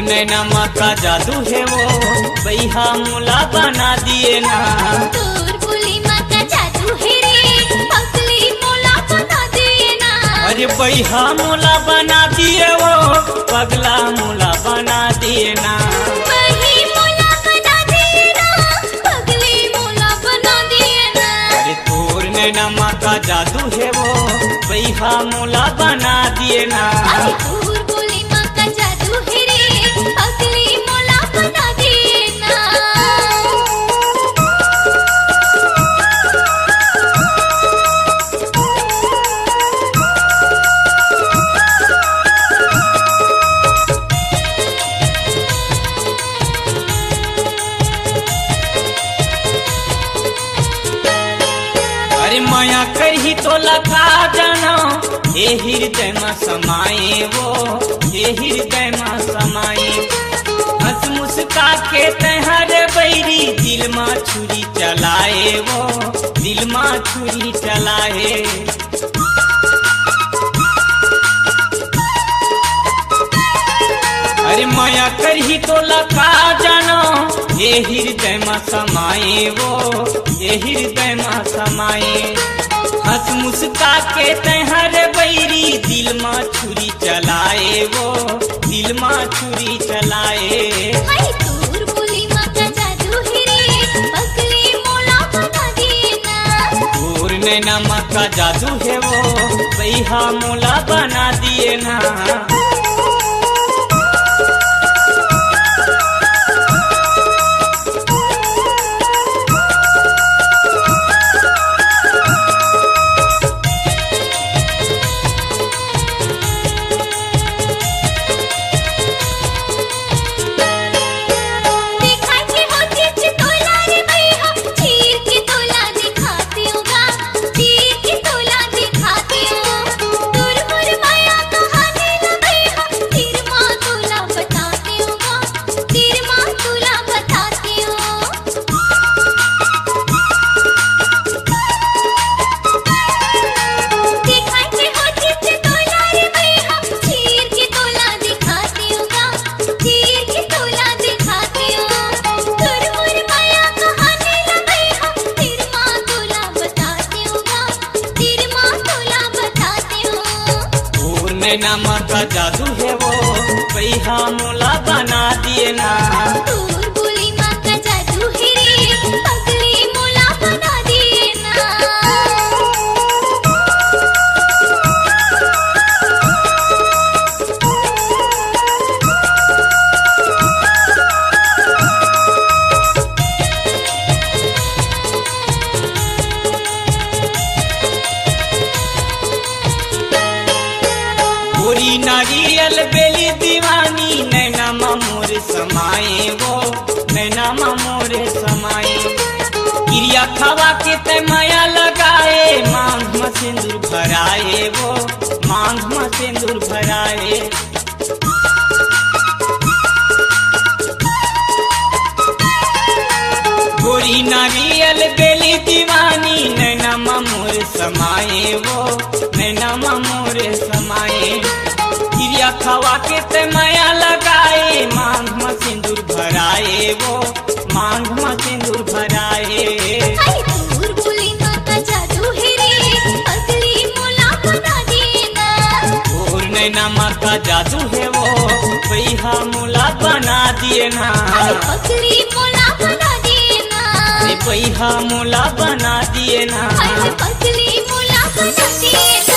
नैना का जादू है वो बैहा मुला बना दिए ना। तोर बोली माँ का जादू है रे पगली मोला बना दिए ना। अरे बैहा मुला बना दिए वो पगला मुला बना दिए ना। वही मोला बना दिए ना पगली मोला बना दिए ना। अरे तोर नैना का जादू है वो बैहा मुला बना दिए ना। अरे तोर बोली माँ का जादू है रे पगली मोला बना दिए ना। अरे माया करही तो लखा जाना हे हृदय में समाये वो हे हृदय में समाये। हंस मुस्का के तहर बैरी दिल में छुरी चलाए वो दिल में छुरी चलाए। अरे माया करही तो लखा जाना ये हृदय में समाये वो ये हृदय में समाये। हंस मुस्का के तहर बैरी दिल में छुरी चलाए वो दिल में छुरी चलाए। हाय तोर बोली माँ का जादू है रे पगली मोला बना दिए ना। तोर नैना का जादू है वो बैहा मोला बना दिए ना। नैना का जादू है वो बैहा मोला बना दिए ना। तोर बोली माँ का जादू है रे पगली मोला बना दिए ना। गोरी नारियल बेली दीवानी नैना मोर समाये वो नैना मोर समाये। गिरिया खवा के ते माया लगाए मांग में सिंदूर भराए वो मांग में सिंदूर भराए। गोरी नारियल बेली दीवानी नैना मोर समाये वो नैना मोर समाये। गिरिया खवा के ते माया लगाए मांग में सिंदूर भराए वो मांग में सिंदूर भराए। हाय तोर बोली माँ का जादू है रे पगली मोला बना दिए ना। तोर नैना का जादू है वो बैहा मोला बना दिए ना। हाय पगली मोला बना दिए ना। बैहा मोला बना दिए ना। हाय पगली मोला बना दिए ना।